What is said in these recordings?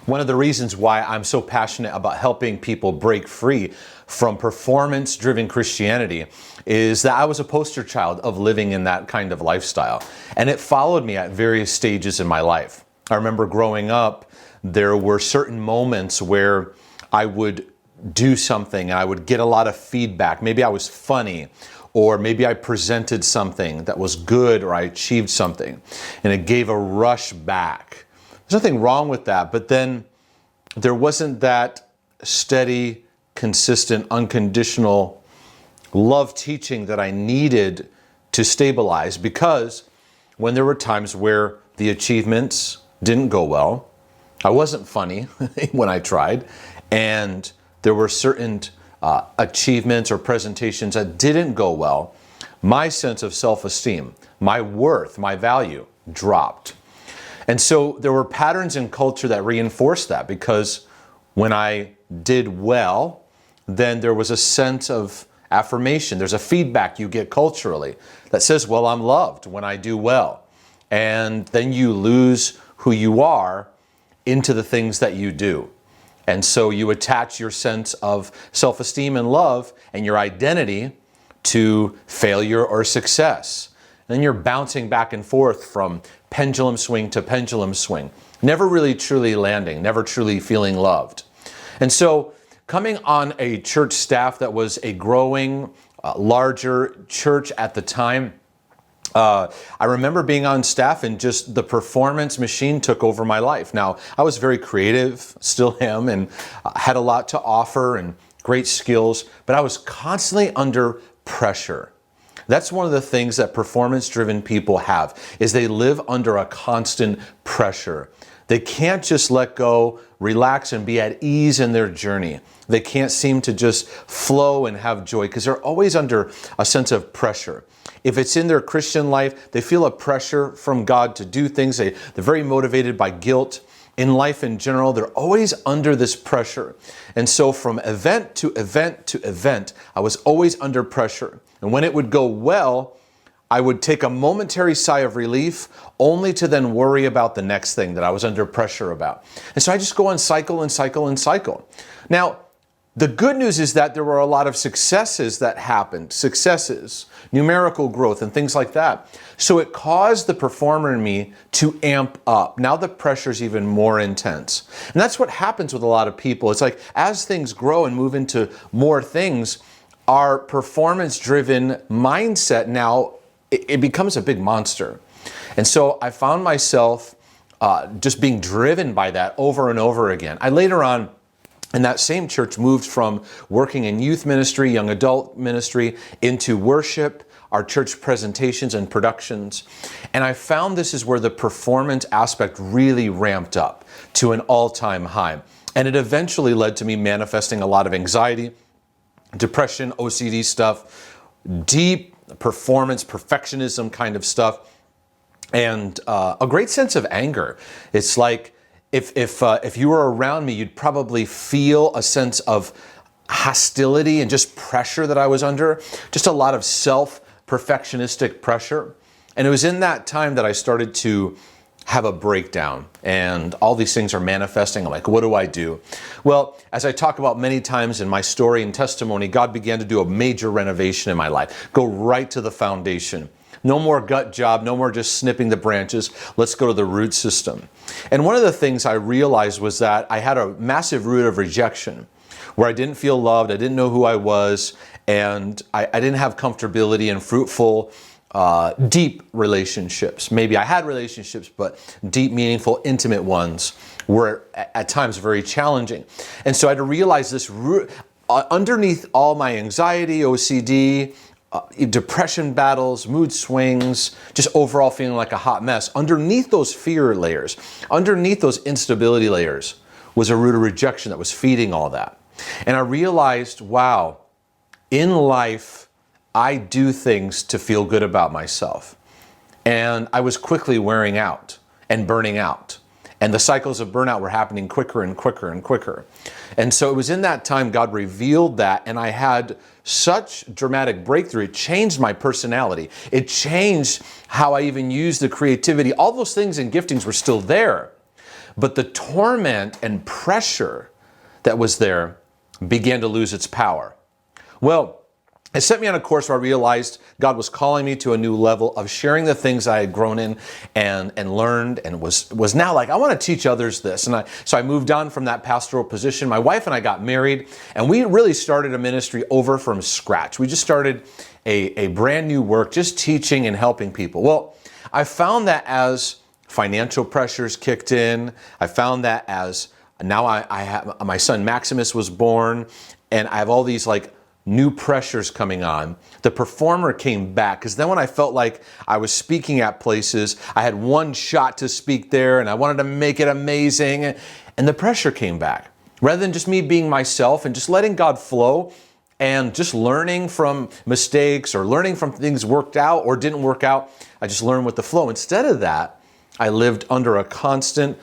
One of the reasons why I'm so passionate about helping people break free from performance-driven Christianity is that I was a poster child of living in that kind of lifestyle. And it followed me at various stages in my life. I remember growing up, there were certain moments where I would do something and I would get a lot of feedback. Maybe I was funny, or maybe I presented something that was good, or I achieved something, and it gave a rush back. There's nothing wrong with that, but then there wasn't that steady, consistent, unconditional love teaching that I needed to stabilize, because when there were times where the achievements didn't go well, I wasn't funny when I tried, and there were certain achievements or presentations that didn't go well, my sense of self-esteem, my worth, my value dropped. And so there were patterns in culture that reinforced that, because when I did well, then there was a sense of affirmation. There's a feedback you get culturally that says, well, I'm loved when I do well. And then you lose who you are into the things that you do. And so you attach your sense of self-esteem and love and your identity to failure or success. And then you're bouncing back and forth from pendulum swing to pendulum swing, never really truly landing, never truly feeling loved. And so coming on a church staff that was a growing, larger church at the time, I remember being on staff and just the performance machine took over my life. Now, I was very creative, still am, and had a lot to offer and great skills, but I was constantly under pressure. That's one of the things that performance-driven people have, is they live under a constant pressure. They can't just let go, relax, and be at ease in their journey. They can't seem to just flow and have joy because they're always under a sense of pressure. If it's in their Christian life, they feel a pressure from God to do things. They're very motivated by guilt. In life in general, they're always under this pressure. And so from event to event to event, I was always under pressure. And when it would go well, I would take a momentary sigh of relief, only to then worry about the next thing that I was under pressure about. And so I just go on cycle and cycle and cycle. Now, the good news is that there were a lot of successes that happened, numerical growth and things like that. So it caused the performer in me to amp up. Now the pressure's even more intense. And that's what happens with a lot of people. It's like as things grow and move into more things, our performance-driven mindset now, it becomes a big monster. And so I found myself just being driven by that over and over again. I later on, in that same church, moved from working in youth ministry, young adult ministry, into worship, our church presentations and productions. And I found this is where the performance aspect really ramped up to an all-time high. And it eventually led to me manifesting a lot of anxiety, depression, OCD stuff, deep performance, perfectionism kind of stuff, and a great sense of anger. It's like, if you were around me, you'd probably feel a sense of hostility and just pressure that I was under, just a lot of self-perfectionistic pressure. And it was in that time that I started to have a breakdown, and all these things are manifesting. I'm like, what do I do? Well, as I talk about many times in my story and testimony, God began to do a major renovation in my life, go right to the foundation. No more gut job, no more just snipping the branches. Let's go to the root system. And one of the things I realized was that I had a massive root of rejection, where I didn't feel loved, I didn't know who I was, and I didn't have comfortability in fruitful, deep relationships. Maybe I had relationships, but deep, meaningful, intimate ones were at times very challenging. And so I had to realize this root, underneath all my anxiety, OCD, depression battles, mood swings, just overall feeling like a hot mess. Underneath those fear layers, underneath those instability layers, was a root of rejection that was feeding all that. And I realized, wow, in life, I do things to feel good about myself. And I was quickly wearing out and burning out. And the cycles of burnout were happening quicker and quicker and quicker. And so it was in that time God revealed that, and I had such dramatic breakthrough. It changed my personality. It changed how I even used the creativity. All those things and giftings were still there. but the torment and pressure that was there began to lose its power. Well, it set me on a course where I realized God was calling me to a new level of sharing the things I had grown in and learned, and was now like, I want to teach others this. And so I moved on from that pastoral position. My wife and I got married, and we really started a ministry over from scratch. We just started a brand new work, just teaching and helping people. Well, I found that as financial pressures kicked in, I found that as now I have, my son Maximus was born, and I have all these like new pressures coming on. The performer came back, because then when I felt like I was speaking at places, I had one shot to speak there and I wanted to make it amazing, and the pressure came back. Rather than just me being myself and just letting God flow and just learning from mistakes or learning from things worked out or didn't work out, I just learned with the flow. Instead of that, I lived under a constant,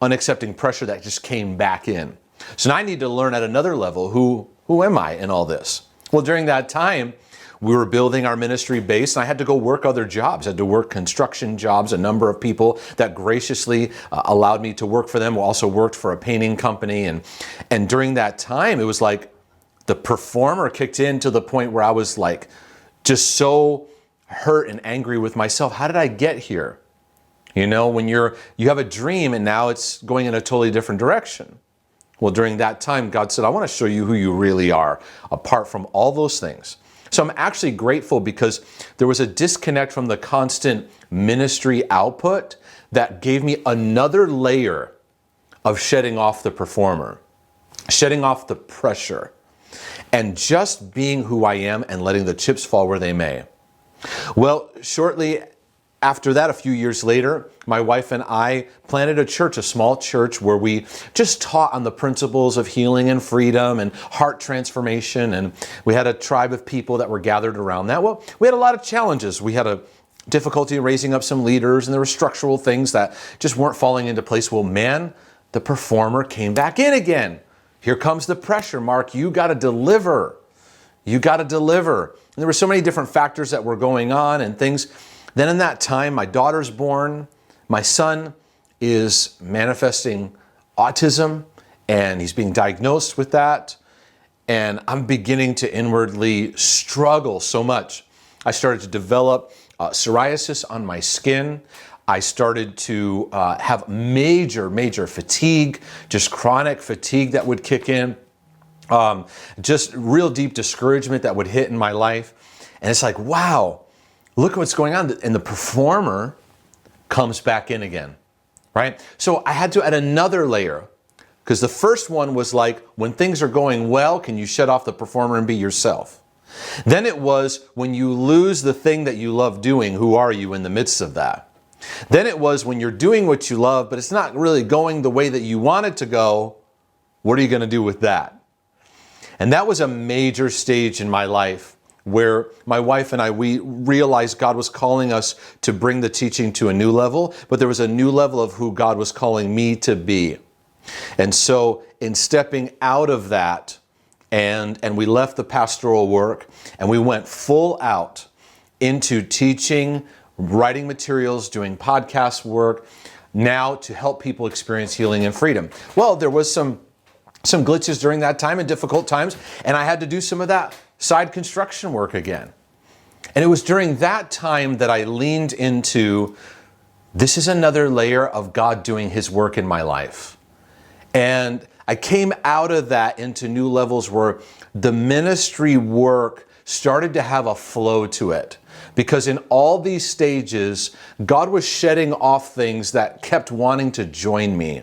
unaccepting pressure that just came back in. So now I need to learn at another level, who am I in all this? Well, during that time, we were building our ministry base, and I had to go work other jobs. I had to work construction jobs. A number of people that graciously allowed me to work for them also worked for a painting company. And during that time, it was like the performer kicked in to the point where I was like just so hurt and angry with myself. How did I get here? You know, when you have a dream and now it's going in a totally different direction. Well, during that time, God said, I want to show you who you really are, apart from all those things. So I'm actually grateful, because there was a disconnect from the constant ministry output that gave me another layer of shedding off the performer, shedding off the pressure, and just being who I am and letting the chips fall where they may. Well, shortly after that, a few years later, my wife and I planted a church, a small church, where we just taught on the principles of healing and freedom and heart transformation. And we had a tribe of people that were gathered around that. Well, we had a lot of challenges. We had a difficulty raising up some leaders, and there were structural things that just weren't falling into place. Well, man, the performer came back in again. Here comes the pressure, Mark. You got to deliver. You got to deliver. And there were so many different factors that were going on and things. Then in that time, my daughter's born. My son is manifesting autism, and he's being diagnosed with that. And I'm beginning to inwardly struggle so much. I started to develop psoriasis on my skin. I started to have major fatigue, just chronic fatigue that would kick in. Just real deep discouragement that would hit in my life. And it's like, wow, look at what's going on. And the performer comes back in again, right? So I had to add another layer, because the first one was like, when things are going well, can you shut off the performer and be yourself? Then it was, when you lose the thing that you love doing, who are you in the midst of that? Then it was, when you're doing what you love, but it's not really going the way that you want it to go, what are you going to do with that? And that was a major stage in my life, where my wife and I, we realized God was calling us to bring the teaching to a new level, but there was a new level of who God was calling me to be. And so in stepping out of that, and we left the pastoral work, and we went full out into teaching, writing materials, doing podcast work, now to help people experience healing and freedom. Well, there was some glitches during that time and difficult times, and I had to do some of that side construction work again. And it was during that time that I leaned into, this is another layer of God doing His work in my life. And I came out of that into new levels where the ministry work started to have a flow to it. Because in all these stages, God was shedding off things that kept wanting to join me.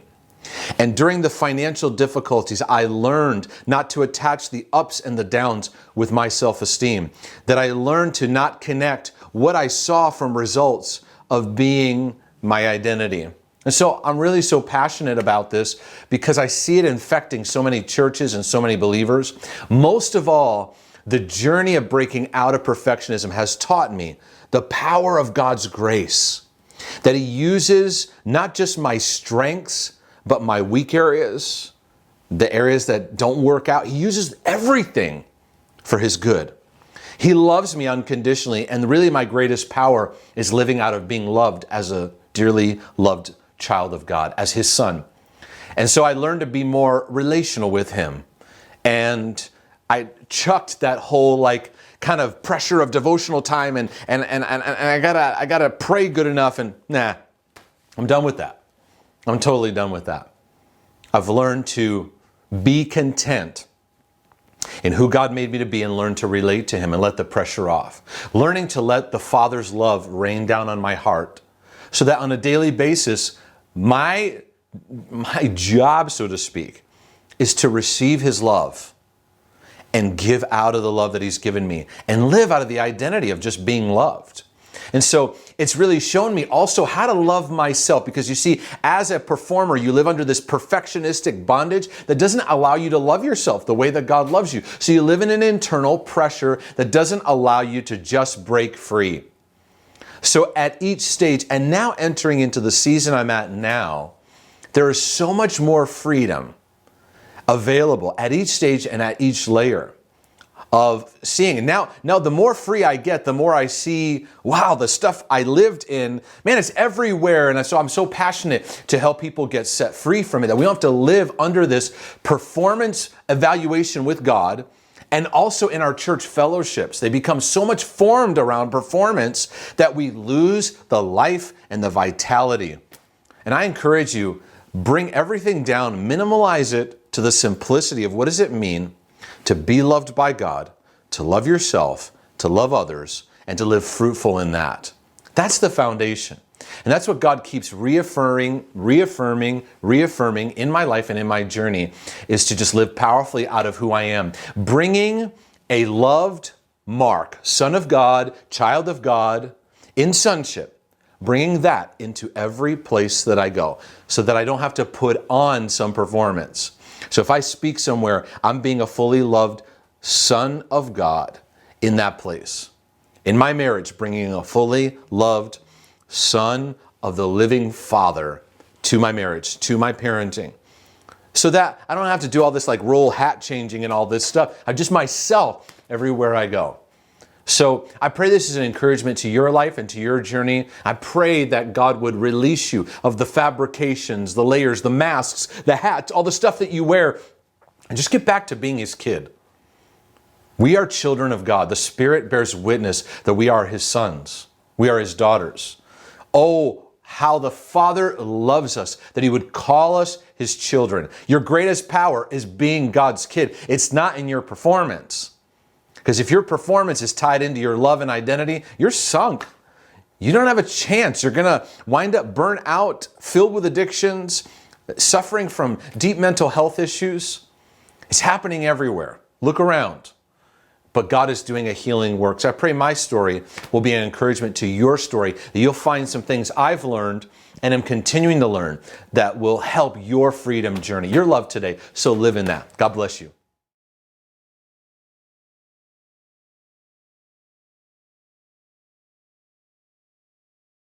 And during the financial difficulties, I learned not to attach the ups and the downs with my self-esteem. That I learned to not connect what I saw from results of being my identity. And so I'm really so passionate about this, because I see it infecting so many churches and so many believers. Most of all, the journey of breaking out of perfectionism has taught me the power of God's grace. That He uses not just my strengths, but my weak areas, the areas that don't work out. He uses everything for His good. He loves me unconditionally, and really my greatest power is living out of being loved as a dearly loved child of God, as His son. And so I learned to be more relational with him. And I chucked that whole like kind of pressure of devotional time and I gotta pray good enough, and nah, I'm done with that. I'm totally done with that. I've learned to be content in who God made me to be and learn to relate to him and let the pressure off. Learning to let the Father's love rain down on my heart so that on a daily basis, my job, so to speak, is to receive his love and give out of the love that he's given me and live out of the identity of just being loved. And so it's really shown me also how to love myself, because you see, as a performer, you live under this perfectionistic bondage that doesn't allow you to love yourself the way that God loves you. So you live in an internal pressure that doesn't allow you to just break free. So at each stage, and now entering into the season I'm at now, there is so much more freedom available at each stage and at each layer of seeing. And now the more free I get, the more I see, wow, the stuff I lived in, man, it's everywhere. And so I'm so passionate to help people get set free from it, that we don't have to live under this performance evaluation with God. And also in our church fellowships, they become so much formed around performance that we lose the life and the vitality. And I encourage you, bring everything down, minimalize it to the simplicity of what does it mean to be loved by God, to love yourself, to love others, and to live fruitful in that. That's the foundation. And that's what God keeps reaffirming in my life and in my journey, is to just live powerfully out of who I am. Bringing a loved Mark, son of God, child of God, in sonship, bringing that into every place that I go so that I don't have to put on some performance. So if I speak somewhere, I'm being a fully loved son of God in that place. In my marriage, bringing a fully loved son of the living Father to my marriage, to my parenting. So that I don't have to do all this like role hat changing and all this stuff. I'm just myself everywhere I go. So I pray this is an encouragement to your life and to your journey. I pray that God would release you of the fabrications, the layers, the masks, the hats, all the stuff that you wear, and just get back to being his kid. We are children of God. The Spirit bears witness that we are his sons. We are his daughters. Oh, how the Father loves us, that he would call us his children. Your greatest power is being God's kid. It's not in your performance. Because if your performance is tied into your love and identity, you're sunk. You don't have a chance. You're going to wind up burnt out, filled with addictions, suffering from deep mental health issues. It's happening everywhere. Look around. But God is doing a healing work. So I pray my story will be an encouragement to your story, that you'll find some things I've learned and am continuing to learn that will help your freedom journey. You're loved today, so live in that. God bless you.